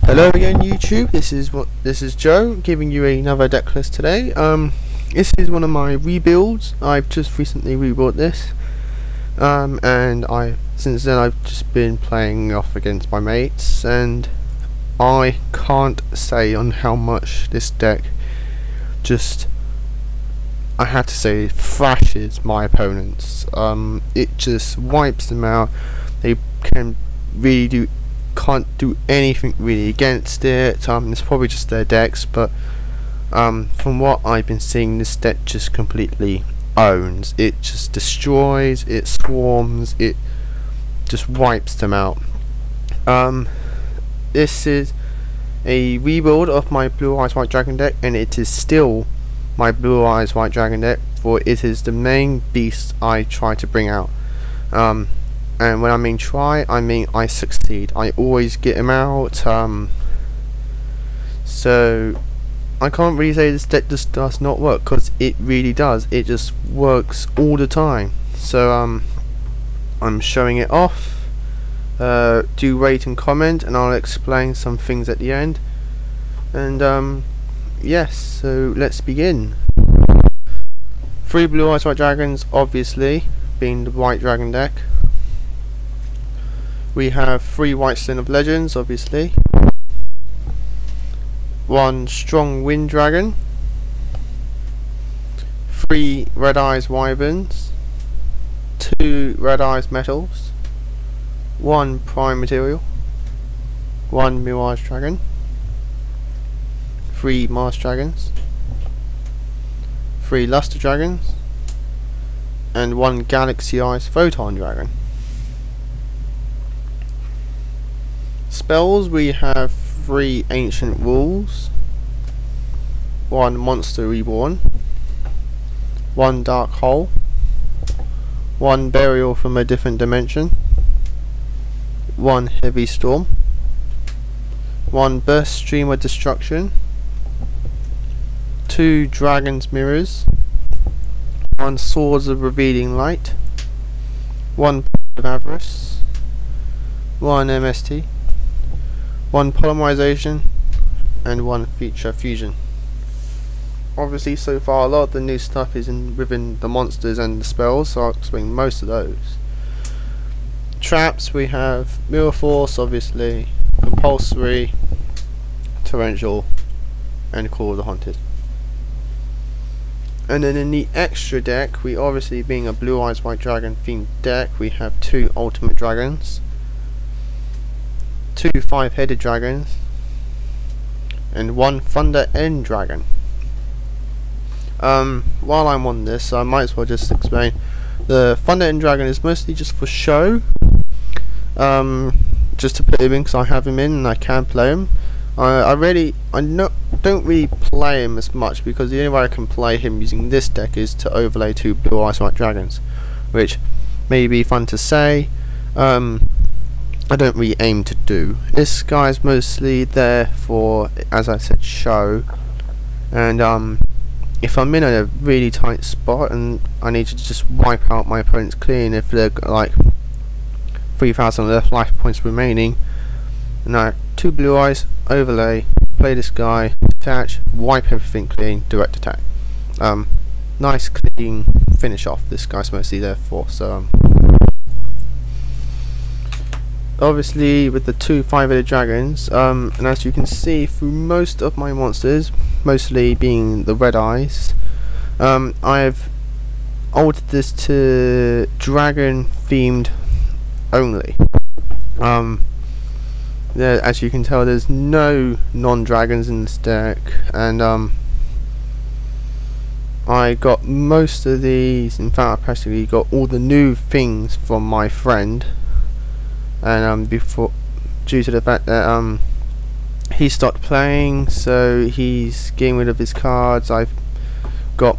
Hello again, YouTube. This is Joe giving you another deck list today. This is one of my rebuilds. I've just recently rebuilt this, and since then I've just been playing off against my mates, and I can't say on how much this deck I have to say thrashes my opponents. It just wipes them out. They can't do anything really against it. It's probably just their decks, but from what I've been seeing, this deck just completely owns. It just destroys, it swarms, it just wipes them out. This is a rebuild of my Blue Eyes White Dragon deck, and it is still my Blue Eyes White Dragon deck, for it is the main beast I try to bring out. And when I mean try, I mean I succeed. I always get him out. So I can't really say this deck just does not work, because it really does. It just works all the time. So I'm showing it off. Do rate and comment, and I'll explain some things at the end. And yes, so let's begin. 3 Blue Eyes White Dragons, obviously, being the White Dragon deck. We have 3 White Stone of Legends, obviously. 1 Strong Wind Dragon. 3 Red Eyes Wyverns. 2 Red Eyes Metals. 1 Prime Material. 1 Mirage Dragon. 3 Mars Dragons. 3 Luster Dragons. And 1 Galaxy Eyes Photon Dragon. Spells, we have 3 Ancient Rules, 1 Monster Reborn, 1 Dark Hole, 1 Burial from a Different Dimension, 1 Heavy Storm, 1 Burst Stream of Destruction, 2 Dragon's Mirrors, 1 Swords of Revealing Light, 1 Point of Avarice, 1 MST, 1 Polymerization, and 1 Feature Fusion. Obviously, so far a lot of the new stuff is within the monsters and the spells, so I'll explain most of those. Traps, we have Mirror Force, obviously, Compulsory, Torrential, and Call of the Haunted. And then in the extra deck, we obviously, being a Blue Eyes White Dragon themed deck, we have 2 Ultimate Dragons, 2 5-headed dragons, and 1 Thunder End Dragon. While I'm on this, I might as well just explain. The Thunder End Dragon is mostly just for show, just to put him in, because I have him in and I can play him. I don't really play him as much, because the only way I can play him using this deck is to overlay 2 Blue Eyes White Dragons, which may be fun to say. I don't really aim to do. This guy's mostly there for, as I said, show. And if I'm in a really tight spot and I need to just wipe out my opponents clean, if they're like 3,000 left life points remaining, now 2 Blue Eyes, overlay, play this guy, attach, wipe everything clean, direct attack. Nice clean finish off. This guy's mostly there for. So obviously with the 2 5-headed dragons, and as you can see through most of my monsters, mostly being the Red Eyes, I've altered this to dragon themed only. As you can tell, there's no non-dragons in this deck, and I got most of these. In fact, I practically got all the new things from my friend. And due to the fact that he stopped playing, so he's getting rid of his cards, I've got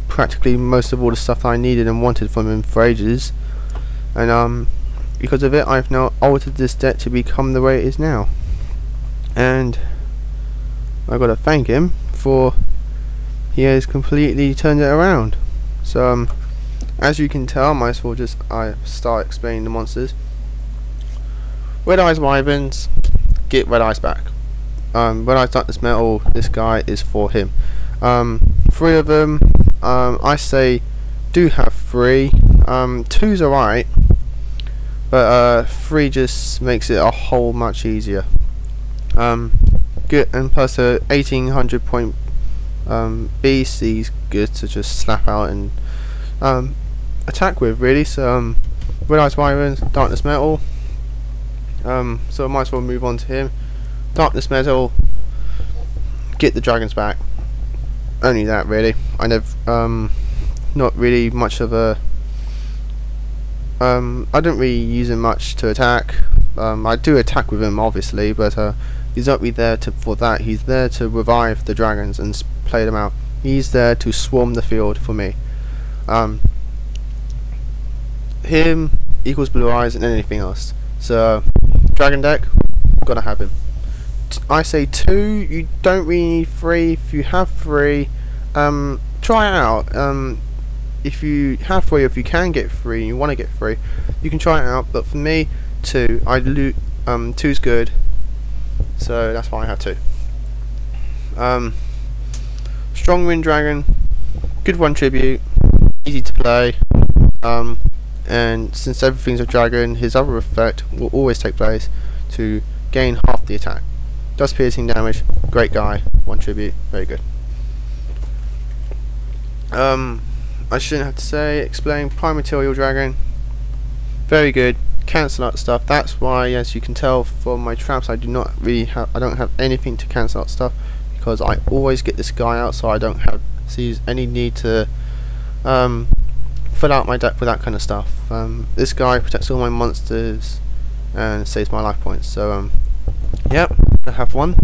practically most of all the stuff I needed and wanted from him for ages. And because of it, I've now altered this deck to become the way it is now. And I've got to thank him for he has completely turned it around. So as you can tell, I might as well start explaining the monsters. Red Eyes Wyverns, get Red Eyes back. Red Eyes Darkness Metal, this guy is for him. 3 of them, I say do have 3. 2's alright, but 3 just makes it a whole much easier. Good, and plus a 1800 point beast, he's good to just slap out and attack with, really. So Red Eyes Wyverns, Darkness Metal. So I might as well move on to him. Darkness Metal, get the dragons back. Only that, really. I never, not really much of a. I don't really use him much to attack. I do attack with him, obviously, but he's not really there for that. He's there to revive the dragons and play them out. He's there to swarm the field for me. Him equals Blue Eyes and anything else. So dragon deck, gotta have him. I say 2. You don't really need 3. If you have 3, try it out. If you have 3, if you can get 3, and you want to get 3, you can try it out. But for me, 2. 2's good, so that's why I have 2. Strong Wind Dragon, good 1 tribute, easy to play. And since everything's a dragon, his other effect will always take place to gain half the attack. Does piercing damage, great guy, 1 tribute, very good. I shouldn't have to explain, Prime Material Dragon, very good, cancel out stuff. That's why, as you can tell from my traps, I don't have anything to cancel out stuff, because I always get this guy out, so I don't see any need to fill out my deck with that kind of stuff. This guy protects all my monsters and saves my life points. So yep, I have 1.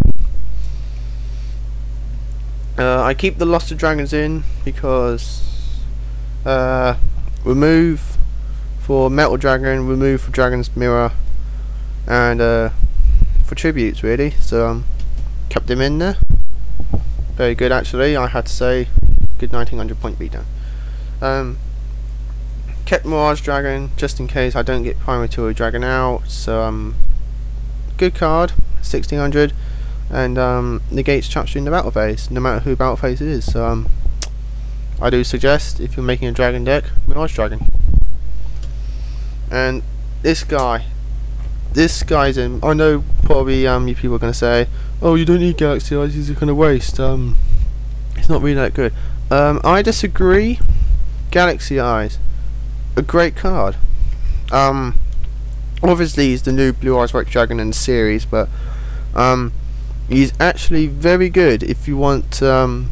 I keep the Luster Dragons in because remove for Metal Dragon, remove for Dragon's Mirror, and for tributes, really. So kept them in there. Very good, actually. I had to say, good 1900 point beatdown. Kept Mirage Dragon just in case I don't get Prime Material Dragon out. So good card, 1600, and negates traps during the battle phase, no matter who battle phase it is. So I do suggest, if you're making a dragon deck, Mirage Dragon. And this guy's in. I know probably you people are going to say, oh, you don't need Galaxy Eyes, he's a kind of waste. It's not really that good. I disagree. Galaxy Eyes, a great card. Obviously he's the new Blue Eyes White Dragon in the series, but he's actually very good if you want to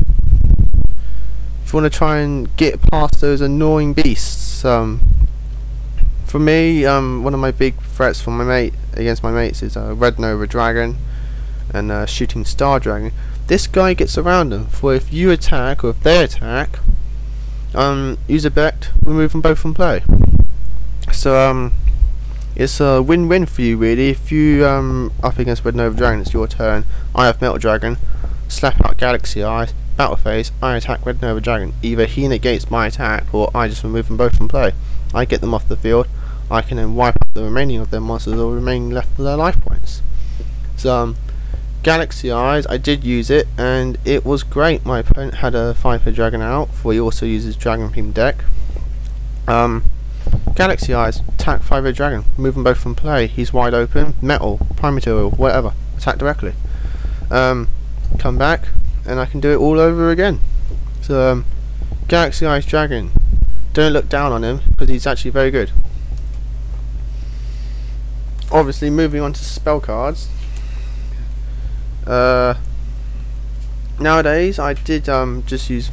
try and get past those annoying beasts. For me, one of my big threats for against my mates is Red Nova Dragon and Shooting Star Dragon. This guy gets around them, for if you attack or if they attack, use Effect, remove them both from play. So it's a win-win for you, really. If you up against Red Nova Dragon, it's your turn. I have Metal Dragon, slap out Galaxy Eyes, battle phase, I attack Red Nova Dragon. Either he negates my attack, or I just remove them both from play. I get them off the field. I can then wipe up the remaining of their monsters or remaining left of their life points. So Galaxy Eyes, I did use it and it was great. My opponent had a 5-hit dragon out, for he also uses dragon themed deck. Galaxy Eyes, attack 5-hit dragon, move them both from play. He's wide open, metal, prime material, whatever, attack directly. Come back and I can do it all over again. So Galaxy Eyes Dragon, don't look down on him because he's actually very good. Obviously, moving on to spell cards. Nowadays, I did just use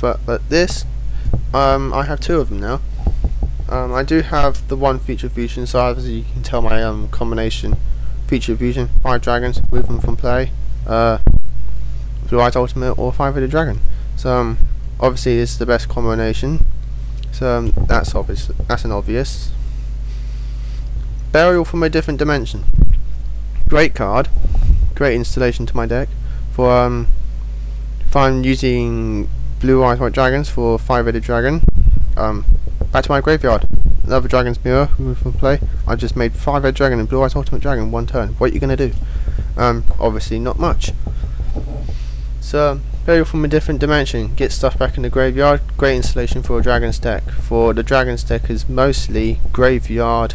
this. I have 2 of them now. I do have the 1 feature fusion, so as you can tell, my combination feature fusion, 5 dragons, move them from play, Blue Eyes Ultimate or 5-headed dragon. So obviously, this is the best combination. So that's obvious. That's an obvious. Burial from a Different Dimension. Great card. Great installation to my deck. For if I'm using Blue Eyes White Dragons for 5-headed dragon, back to my graveyard. Another Dragon's Mirror, move from play. I just made 5-headed dragon and Blue Eyes Ultimate Dragon 1 turn. What are you gonna do? Obviously not much. So go from a different dimension, get stuff back in the graveyard. Great installation for a dragon's deck. For the dragon's deck is mostly graveyard.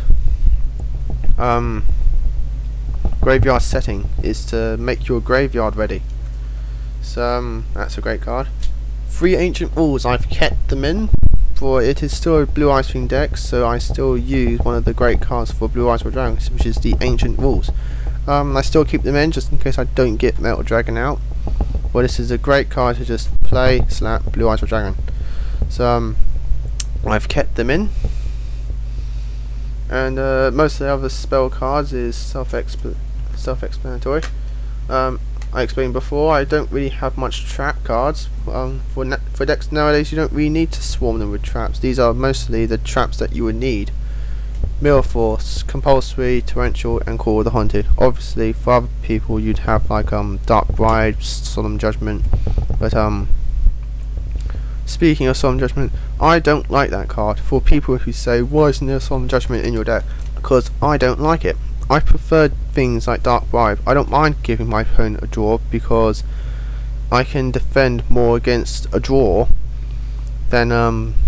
Graveyard setting is to make your graveyard ready. So that's a great card. 3 ancient walls, I've kept them in, for it is still a blue eyes themed deck, so I still use one of the great cards for blue eyes for dragons, which is the ancient walls. I still keep them in just in case I don't get metal dragon out. Well, this is a great card to just play, slap, blue eyes for dragon. So I've kept them in. And most of the other spell cards is self-explanatory. I explained before, I don't really have much trap cards. For decks nowadays, you don't really need to swarm them with traps. These are mostly the traps that you would need. Mirror Force, Compulsory, Torrential, and Call of the Haunted. Obviously, for other people, you'd have like Dark Bride, Solemn Judgment. But speaking of Solemn Judgment, I don't like that card. For people who say, why isn't there Solemn Judgment in your deck? Because I don't like it. I prefer things like Dark Bribe. I don't mind giving my opponent a draw because I can defend more against a draw than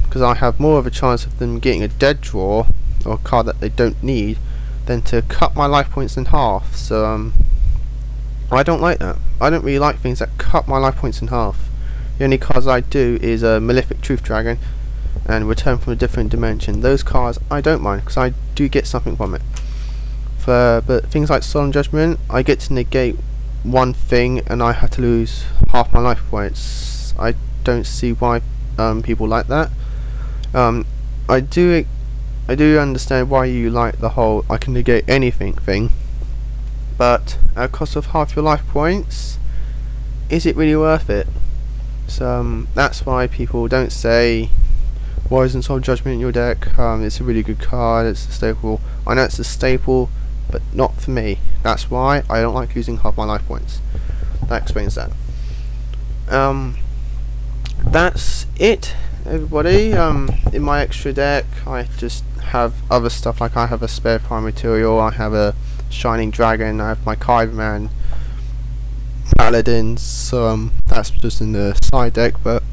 because I have more of a chance of them getting a dead draw or a card that they don't need than to cut my life points in half. So I don't like that. I don't really like things that cut my life points in half. The only cards I do is a Malefic Truth Dragon and Return from a Different Dimension. Those cards I don't mind because I do get something from it. But things like Solemn Judgment, I get to negate one thing and I have to lose half my life points. I don't see why people like that. I do understand why you like the whole I can negate anything thing, but at a cost of half your life points, is it really worth it? So that's why people don't say, why isn't Solemn Judgment in your deck? It's a really good card, it's a staple. I know it's a staple, but not for me. That's why I don't like using half my life points. That explains that. That's it, everybody. In my extra deck, I just have other stuff, like I have a spare prime material, I have a shining dragon, I have my Kyberman paladins. So that's just in the side deck. But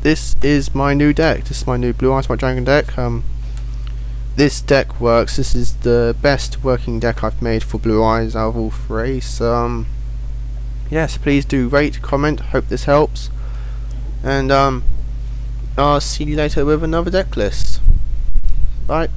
this is my new deck. This is my new blue eyes white dragon deck. This deck works. This is the best working deck I've made for blue eyes out of all 3. So yes, please do rate, comment. Hope this helps, and I'll see you later with another deck list. Bye.